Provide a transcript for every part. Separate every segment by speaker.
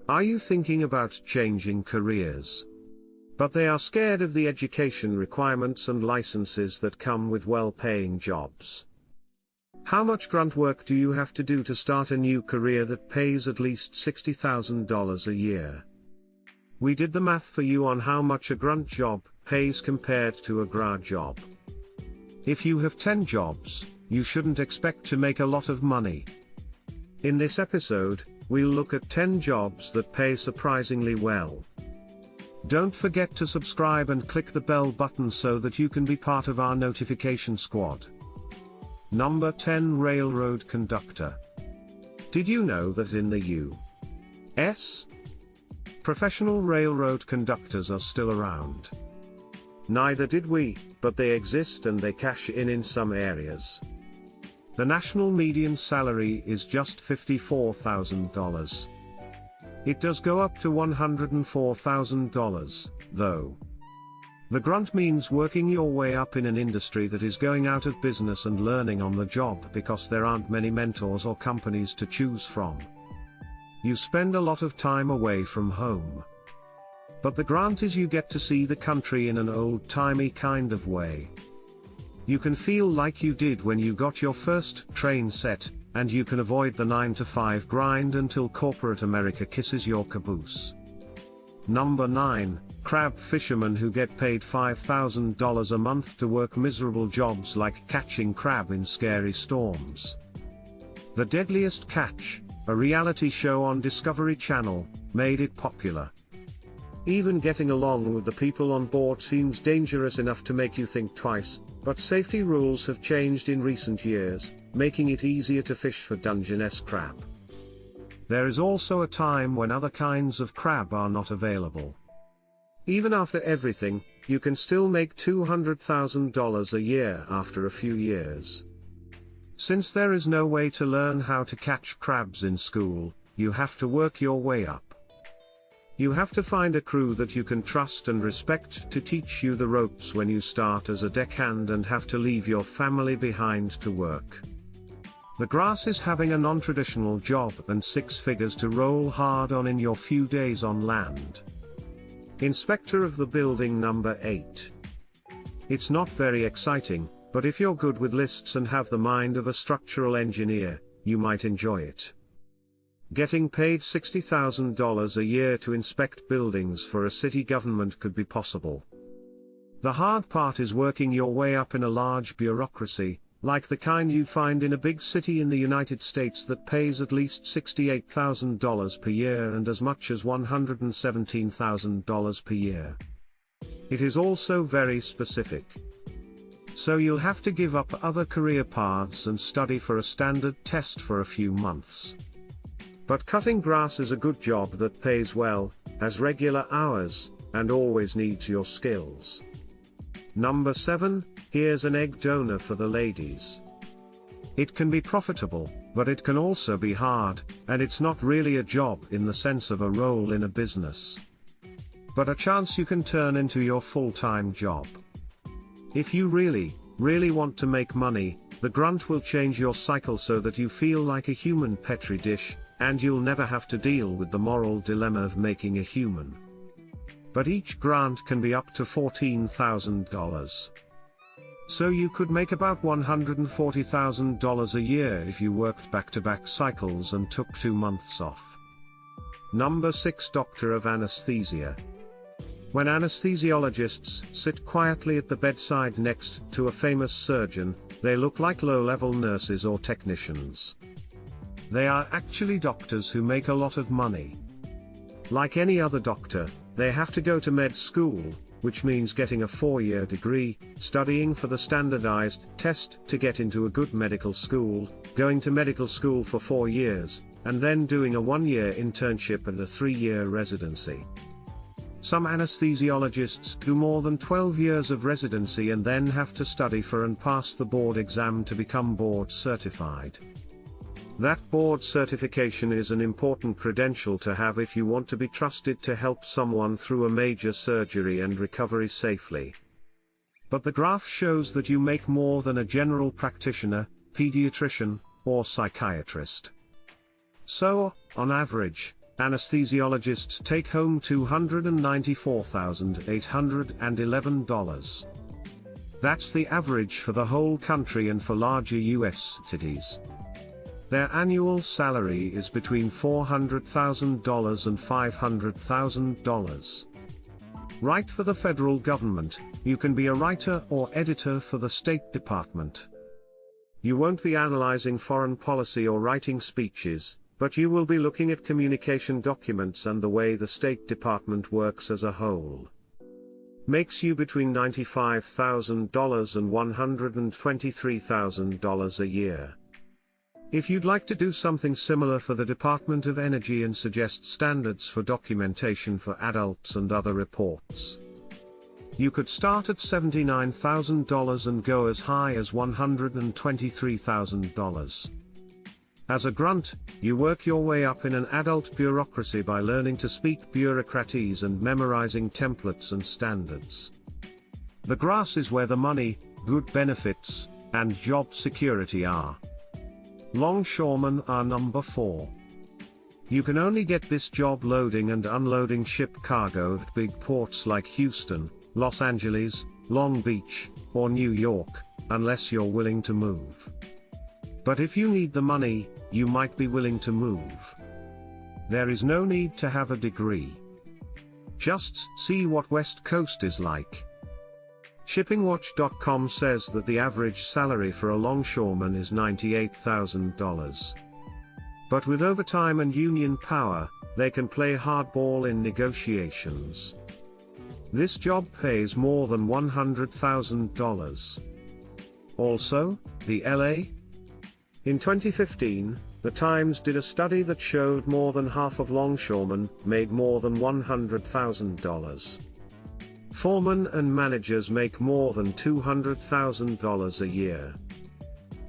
Speaker 1: Are you thinking about changing careers? But they are scared of the education requirements and licenses that come with well-paying jobs. How much grunt work do you have to do to start a new career that pays at least $60,000 a year? We did the math for you on how much a grunt job pays compared to a GRA job. If you have 10 jobs, you shouldn't expect to make a lot of money. In this episode, we'll look at 10 jobs that pay surprisingly well. Don't forget to subscribe and click the bell button so that you can be part of our notification squad. Number 10, Railroad Conductor. Did you know that in the U.S., professional railroad conductors are still around? Neither did we, but they exist and they cash in some areas. The national median salary is just $54,000. It does go up to $104,000, though. The grunt means working your way up in an industry that is going out of business and learning on the job because there aren't many mentors or companies to choose from. You spend a lot of time away from home. But the grunt is you get to see the country in an old-timey kind of way. You can feel like you did when you got your first train set, and you can avoid the 9-to-5 grind until corporate America kisses your caboose. Number 9, Crab Fishermen who get paid $5,000 a month to work miserable jobs like catching crab in scary storms. The Deadliest Catch, a reality show on Discovery Channel, made it popular. Even getting along with the people on board seems dangerous enough to make you think twice, but safety rules have changed in recent years, making it easier to fish for Dungeness crab. There is also a time when other kinds of crab are not available. Even after everything, you can still make $200,000 a year after a few years. Since there is no way to learn how to catch crabs in school, you have to work your way up. You have to find a crew that you can trust and respect to teach you the ropes when you start as a deckhand and have to leave your family behind to work. The grass is having a non-traditional job and 6 figures to roll hard on in your few days on land. Inspector of the Building number 8. It's not very exciting, but if you're good with lists and have the mind of a structural engineer, you might enjoy it. Getting paid $60,000 a year to inspect buildings for a city government could be possible. The hard part is working your way up in a large bureaucracy, like the kind you'd find in a big city in the United States that pays at least $68,000 per year and as much as $117,000 per year. It is also very specific. So you'll have to give up other career paths and study for a standard test for a few months. But cutting grass is a good job that pays well, has regular hours, and always needs your skills. Number 7, here's an egg donor for the ladies. It can be profitable, but it can also be hard, and it's not really a job in the sense of a role in a business. But a chance you can turn into your full-time job. If you really want to make money, the grunt will change your cycle so that you feel like a human petri dish, and you'll never have to deal with the moral dilemma of making a human. But each grant can be up to $14,000. So you could make about $140,000 a year if you worked back-to-back cycles and took 2 months off. Number 6, Doctor of Anesthesia. When anesthesiologists sit quietly at the bedside next to a famous surgeon, they look like low-level nurses or technicians. They are actually doctors who make a lot of money. Like any other doctor, they have to go to med school, which means getting a 4-year degree, studying for the standardized test to get into a good medical school, going to medical school for 4 years, and then doing a 1-year internship and a 3-year residency. Some anesthesiologists do more than 12 years of residency and then have to study for and pass the board exam to become board certified. That board certification is an important credential to have if you want to be trusted to help someone through a major surgery and recovery safely. But the graph shows that you make more than a general practitioner, pediatrician, or psychiatrist. So, on average, Anesthesiologists take home $294,811. That's the average for the whole country and for larger US cities. Their annual salary is between $400,000 and $500,000. Write for the federal government, you can be a writer or editor for the State Department. You won't be analyzing foreign policy or writing speeches, but you will be looking at communication documents and the way the State Department works as a whole. Makes you between $95,000 and $123,000 a year. If you'd like to do something similar for the Department of Energy and suggest standards for documentation for adults and other reports, you could start at $79,000 and go as high as $123,000. As a grunt, you work your way up in an adult bureaucracy by learning to speak bureaucratese and memorizing templates and standards. The grass is where the money, good benefits, and job security are. Longshoremen are number 4. You can only get this job loading and unloading ship cargo at big ports like Houston, Los Angeles, Long Beach, or New York, unless you're willing to move. But if you need the money, you might be willing to move. There is no need to have a degree. Just see what West Coast is like. ShippingWatch.com says that the average salary for a longshoreman is $98,000. But with overtime and union power, they can play hardball in negotiations. This job pays more than $100,000. Also, the LA? In 2015, The Times did a study that showed more than half of longshoremen made more than $100,000. Foremen and managers make more than $200,000 a year.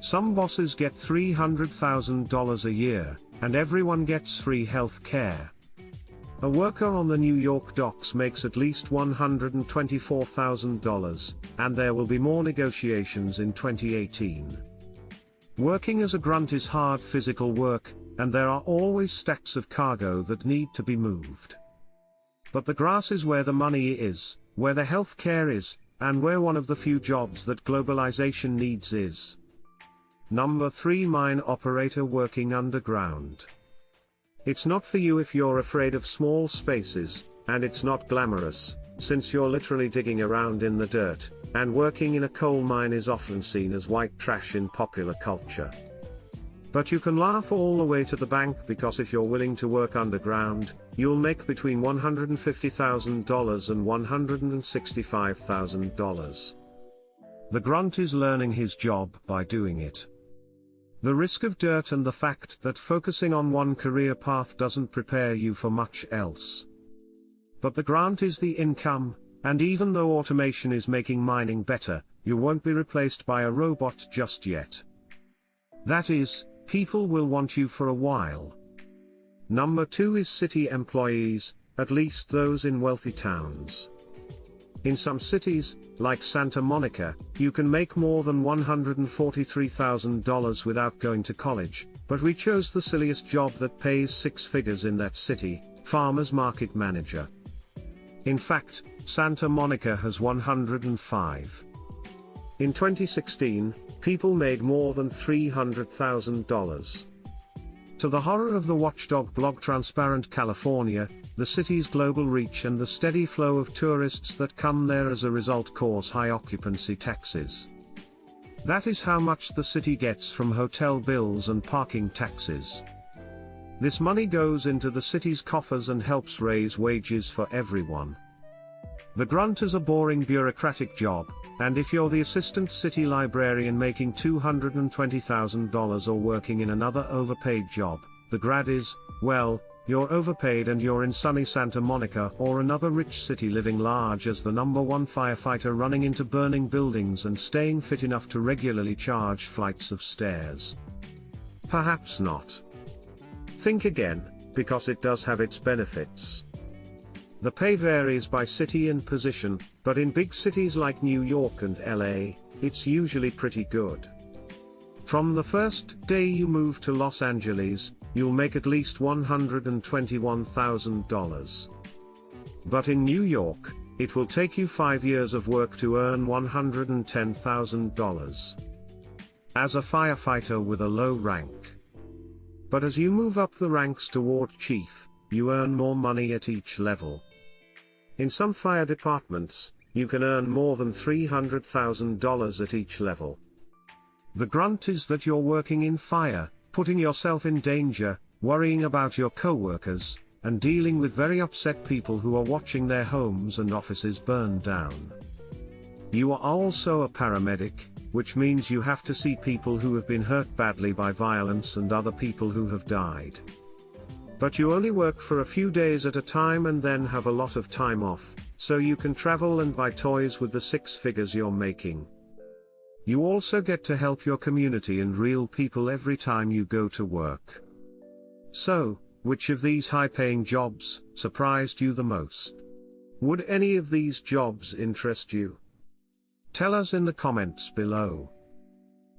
Speaker 1: Some bosses get $300,000 a year, and everyone gets free health care. A worker on the New York docks makes at least $124,000, and there will be more negotiations in 2018. Working as a grunt is hard physical work, and there are always stacks of cargo that need to be moved. But the grass is where the money is, where the health care is, and where one of the few jobs that globalization needs is. Number 3, mine operator working underground. It's not for you if you're afraid of small spaces, and it's not glamorous, since you're literally digging around in the dirt, and working in a coal mine is often seen as white trash in popular culture. But you can laugh all the way to the bank, because if you're willing to work underground, you'll make between $150,000 and $165,000. The grunt is learning his job by doing it. The risk of dirt and the fact that focusing on one career path doesn't prepare you for much else. But the grant is the income, and even though automation is making mining better, you won't be replaced by a robot just yet. That is, people will want you for a while. Number 2 is city employees, at least those in wealthy towns. In some cities, like Santa Monica, you can make more than $143,000 without going to college, but we chose the silliest job that pays 6 figures in that city, farmer's market manager. In fact, Santa Monica has 105. In 2016, people made more than $300,000. To the horror of the watchdog blog Transparent California, the city's global reach and the steady flow of tourists that come there as a result cause high occupancy taxes. That is how much the city gets from hotel bills and parking taxes. This money goes into the city's coffers and helps raise wages for everyone. The grunt is a boring bureaucratic job, and if you're the assistant city librarian making $220,000 or working in another overpaid job, the grad is, well, you're overpaid and you're in sunny Santa Monica or another rich city living large as the number 1 firefighter running into burning buildings and staying fit enough to regularly charge flights of stairs. Perhaps not. Think again, because it does have its benefits. The pay varies by city and position, but in big cities like New York and LA, it's usually pretty good. From the first day you move to Los Angeles, you'll make at least $121,000. But in New York, it will take you 5 years of work to earn $110,000. As a firefighter with a low rank. But as you move up the ranks toward chief, you earn more money at each level. In some fire departments, you can earn more than $300,000 at each level. The grunt is that you're working in fire, putting yourself in danger, worrying about your co-workers, and dealing with very upset people who are watching their homes and offices burn down. You are also a paramedic, which means you have to see people who have been hurt badly by violence and other people who have died. But you only work for a few days at a time and then have a lot of time off, so you can travel and buy toys with the 6 figures you're making. You also get to help your community and real people every time you go to work. So, which of these high-paying jobs surprised you the most? Would any of these jobs interest you? Tell us in the comments below.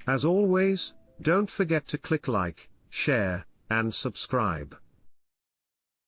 Speaker 1: As always, don't forget to click like, share, and subscribe.